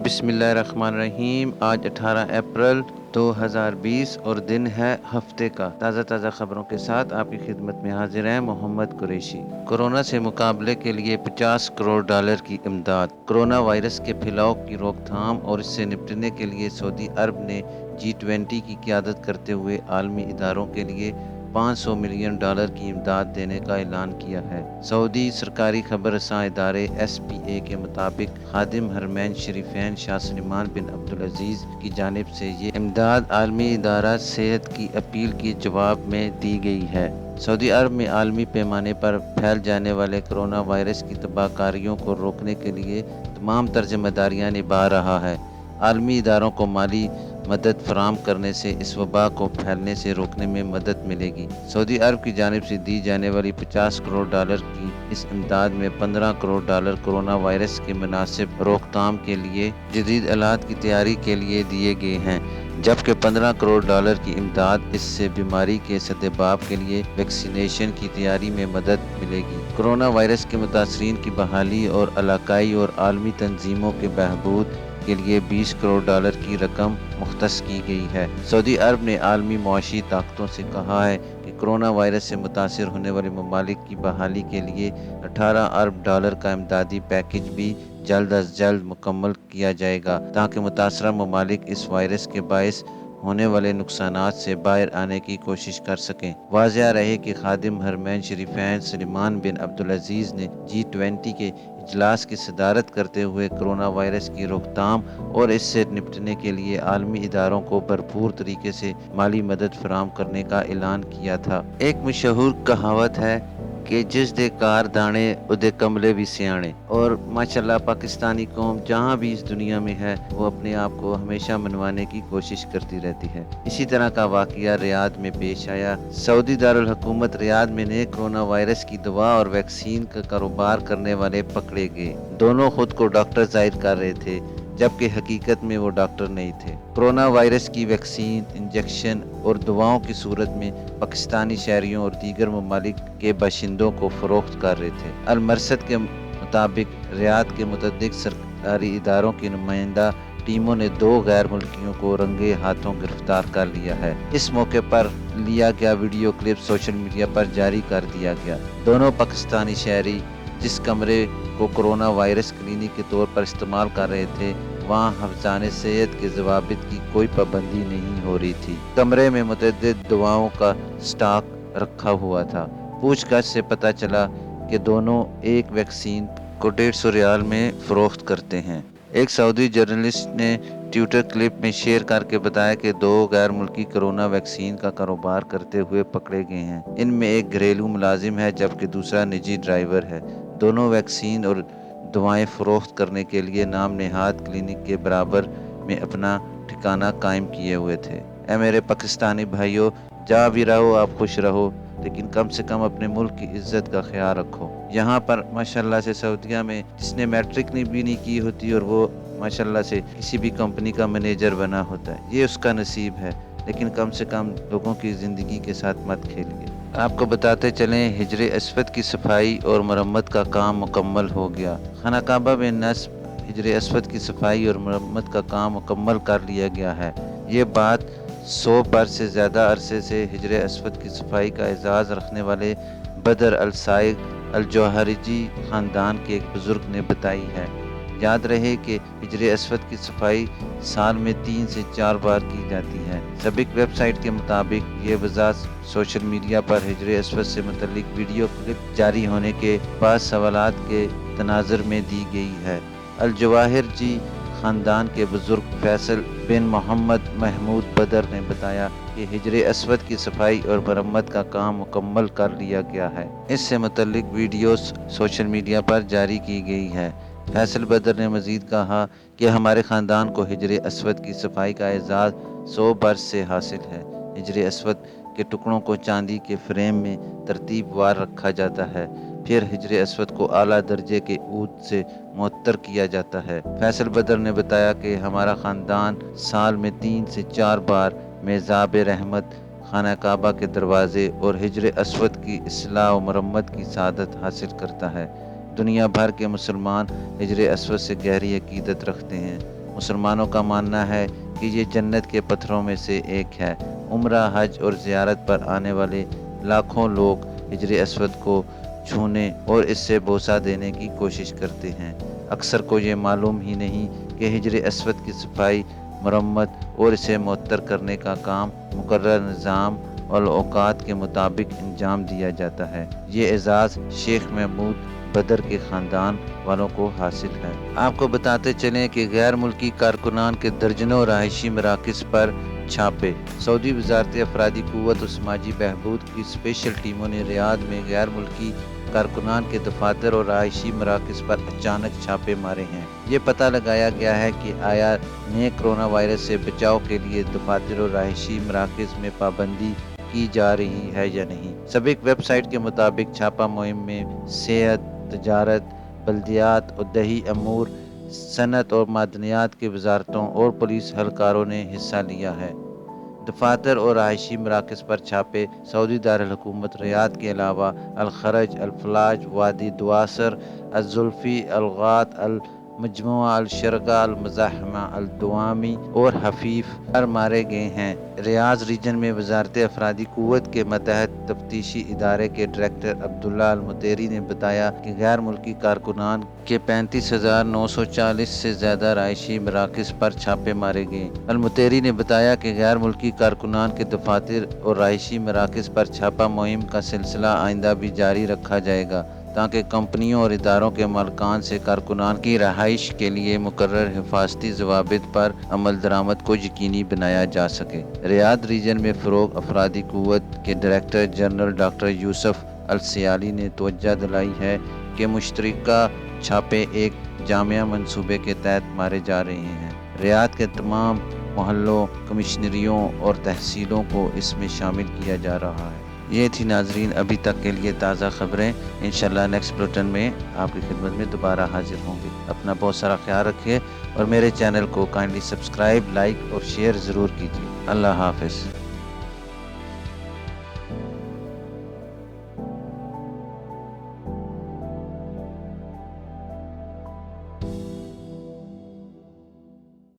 बिस्मिल्लाहिर्रहमानिर्रहीम। आज 18 अप्रैल 2020 और दिन है हफ्ते का। ताज़ा खबरों के साथ आपकी खिदमत में हाजिर है मोहम्मद कुरैशी। कोरोना से मुकाबले के लिए $50 करोड़ की इमदाद। कोरोना वायरस के फैलाव की रोकथाम और इससे निपटने के लिए सऊदी अरब ने G20 की क़यादत करते हुए आलमी इदारों के लिए $500 मिलियन की इमदाद देने का ऐलान किया है। सऊदी सरकारी खबर रसां इदारे SPA के मुताबिक खादिम हरमैन शरीफैन शाह सलमान बिन अब्दुल अजीज की जानिब से ये इमदाद आलमी इदारा सेहत की अपील के जवाब में दी गई है। सऊदी अरब में आलमी पैमाने पर फैल जाने वाले कोरोना वायरस की तबाहकारियों को रोकने के लिए तमाम जिम्मेदारियां निभा रहा है। आलमी इदारों को माली मदद फराहम करने से इस वबा को फैलने से रोकने में मदद मिलेगी। सऊदी अरब की जानिब से दी जाने वाली $50 करोड़ की इस इमदाद में $15 करोड़ कोरोना वायरस के मुनासिब रोकथाम के लिए जदीद आलात की तैयारी के लिए दिए गए हैं, जबकि $15 करोड़ की इमदाद इससे बीमारी के सद्देबाब के लिए वैक्सीनेशन की तैयारी में मदद मिलेगी। कोरोना वायरस के मुतासरीन की बहाली और इलाकाई और आलमी तंजीमों के बहबूद के लिए $20 करोड़ की रकम मुख्तस की गई है। सऊदी अरब ने आलमी मुआशी ताकतों से कहा है कि कोरोना वायरस से मुतासिर होने वाले ममालिक की बहाली के लिए $18 अरब का इमदादी पैकेज भी जल्द अज जल्द मुकम्मल किया जाएगा, ताकि मुतासरा ममालिक इस वायरस के बायस होने वाले नुकसानात से बाहर आने की कोशिश कर सकें। वाज़ेह रहे कि खादिम हरमैन शरीफैन सलमान बिन अब्दुल अजीज ने G20 के इजलास की सदारत करते हुए कोरोना वायरस की रोकथाम और इससे निपटने के लिए आलमी इदारों को भरपूर तरीके से माली मदद फराहम करने का ऐलान किया था। एक मशहूर कहावत है कि जिस दे कार दाने उदे कमले भी सियाने, और माशाल्लाह पाकिस्तानी कौम जहाँ भी इस दुनिया में है वो अपने आप को हमेशा मनवाने की कोशिश करती रहती है। इसी तरह का वाकया रियाद में पेश आया। सऊदी दारुल हुकूमत रियाद में नए कोरोना वायरस की दवा और वैक्सीन का कारोबार करने वाले पकड़े गए। दोनों खुद को डॉक्टर जाहिर कर रहे थे, जबकि हकीकत में वो डॉक्टर नहीं थे। कोरोना वायरस की वैक्सीन, इंजेक्शन और दवाओं की सूरत में पाकिस्तानी शहरियों और दीगर ममालिक के बाशिंदों को फरोख्त कर रहे थे। अल मरसद के मुताबिक रियाद के मुतअद्दिद सरकारी इदारों की नुमाइंदा टीमों ने 2 गैर मुल्कियों को रंगे हाथों गिरफ्तार कर लिया है। इस मौके पर लिया गया वीडियो क्लिप सोशल मीडिया पर जारी कर दिया गया। दोनों पाकिस्तानी शहरी जिस कमरे को कोरोना वायरस क्लिनिक के तौर पर इस्तेमाल कर रहे थे, वहाँ हफ्जाने सेहत के ज़वाबित की कोई पाबंदी नहीं हो रही थी। कमरे में मुतअद्दिद दवाओं का स्टॉक रखा हुआ था। पूछताछ से पता चला कि दोनों एक वैक्सीन को $150 में फरोख्त करते हैं। एक सऊदी जर्नलिस्ट ने ट्विटर क्लिप में शेयर करके बताया कि 2 गैर मुल्की कोरोना वैक्सीन का कारोबार करते हुए पकड़े गए हैं। इनमें एक घरेलू मुलाजिम है, जबकि दूसरा निजी ड्राइवर है। दोनों वैक्सीन और दवाएं फरोख्त करने के लिए नाम नेहाद क्लिनिक के बराबर में अपना ठिकाना कायम किए हुए थे। ऐ मेरे पाकिस्तानी भाइयों, जहाँ भी रहो आप खुश रहो, लेकिन कम से कम अपने मुल्क की इज्जत का ख्याल रखो। यहाँ पर माशाल्लाह से सऊदीया में जिसने मैट्रिक भी नहीं की होती और वो माशाल्लाह से किसी भी कंपनी का मैनेजर बना होता है, ये उसका नसीब है। लेकिन कम से कम लोगों की ज़िंदगी के साथ मत खेलिए। आपको बताते चलें, हिजरे अस्वद की सफाई और मरम्मत का काम मुकम्मल हो गया। खाना काबा में नस्ब हिजरे अस्वद की सफाई और मरम्मत का काम मुकम्मल कर लिया गया है। ये बात 100 बरस से ज़्यादा अरसे से हिजरे अस्वद की सफाई का एजाज़ रखने वाले बदर अल साइग अल जौहरी ख़ानदान के एक बुज़ुर्ग ने बताई है। याद रहे कि हिजरे अस्वद की सफाई साल में 3 से 4 बार की जाती है। सबिक वेबसाइट के मुताबिक ये वज़ाहत सोशल मीडिया पर हिजरे अस्वद से मुतल्लिक वीडियो क्लिप जारी होने के बाद सवालात के तनाज़ुर में दी गई है। अल जौहरी ख़ानदान के बुज़ुर्ग फैसल बिन मोहम्मद महमूद बदर ने बताया कि हिजरे अस्वद की सफाई और मरम्मत का काम मुकम्मल कर लिया गया है। इससे मुतल्लिक वीडियोस सोशल मीडिया पर जारी की गई है। फैसल बदर ने मज़ीद कहा कि हमारे ख़ानदान को हिजरे अस्वद की सफाई का एजाज़ 100 बरस से हासिल है। हिजरे अस्वद के टुकड़ों को चांदी के फ्रेम में तरतीबवार रखा जाता है, फिर हिजरे अस्वद को आला दर्जे के ऊद से मुअत्तर किया जाता है। फैसल बदर ने बताया कि हमारा ख़ानदान साल में 3 से 4 बार मेज़ाब रहमत, खाना काबा के दरवाजे और हिजरे अस्वद की इस्लाह व मरम्मत की सादत हासिल करता है। दुनिया भर के मुसलमान हिजरे अस्वद से गहरी अकीदत रखते हैं مسلمانوں کا ماننا ہے کہ یہ جنت کے پتھروں میں سے ایک ہے۔ عمرہ، حج اور زیارت پر آنے والے لاکھوں لوگ حجر اسود کو چھونے اور اس سے بوسہ دینے کی کوشش کرتے ہیں۔ اکثر کو یہ معلوم ہی نہیں کہ حجر اسود کی صفائی، مرمت اور اسے معطر کرنے کا کام مقرر نظام اور اوقات کے مطابق انجام دیا جاتا ہے۔ یہ اعزاز شیخ محمود بدر کے خاندان والوں کو حاصل ہے۔ آپ کو بتاتے چلیں کہ غیر ملکی کارکنان کے درجنوں رہائشی مراکز پر چھاپے۔ سعودی وزارت افرادی قوت و سماجی بہبود کی اسپیشل ٹیموں نے ریاض میں غیر ملکی کارکنان کے دفاتر اور رہائشی مراکز پر اچانک چھاپے مارے ہیں۔ یہ پتہ لگایا گیا ہے کہ آیا نئے کرونا وائرس سے بچاؤ کے لیے دفاتر اور رہائشی مراکز میں پابندی کی جا رہی ہے یا نہیں۔ سابق ویب سائٹ کے مطابق چھاپہ مہم میں صحت، تجارت، بلدیات اور دیہی امور، صنعت اور معدنیات کی وزارتوں اور پولیس اہلکاروں نے حصہ لیا ہے۔ دفاتر اور رہائشی مراکز پر چھاپے سعودی دارالحکومت ریاض کے علاوہ الخرج، الفلاج، وادی دواسر، الزلفی، الغات، المجموعہ، الشرقہ، المزاحمہ، الدوامی اور حفیف پر مارے گئے ہیں۔ ریاض ریجن میں وزارت افرادی قوت کے ماتحت تفتیشی ادارے کے ڈائریکٹر عبداللہ المطیری نے بتایا کہ غیر ملکی کارکنان کے 35,940 سے زیادہ رہائشی مراکز پر چھاپے مارے گئے۔ المطیری نے بتایا کہ غیر ملکی کارکنان کے دفاتر اور رہائشی مراکز پر چھاپہ مہم کا سلسلہ آئندہ بھی جاری رکھا جائے گا تاکہ کمپنیوں اور اداروں کے مالکان سے کارکنان کی رہائش کے لیے مقرر حفاظتی ضوابط پر عمل درآمد کو یقینی بنایا جا سکے۔ ریاض ریجن میں فروغ افرادی قوت کے ڈائریکٹر جنرل ڈاکٹر یوسف السیالی نے توجہ دلائی ہے کہ مشترکہ چھاپے ایک جامع منصوبے کے تحت مارے جا رہے ہیں۔ ریاض کے تمام محلوں، کمشنریوں اور تحصیلوں کو اس میں شامل کیا جا رہا ہے۔ یہ تھی ناظرین ابھی تک کے لیے تازہ خبریں۔ انشاءاللہ نیکسٹ بلیٹن میں آپ کی خدمت میں دوبارہ حاضر ہوں گے۔ اپنا بہت سارا خیال رکھیے اور میرے چینل کو کائنڈلی سبسکرائب، لائک اور شیئر ضرور کیجیے۔ اللہ حافظ۔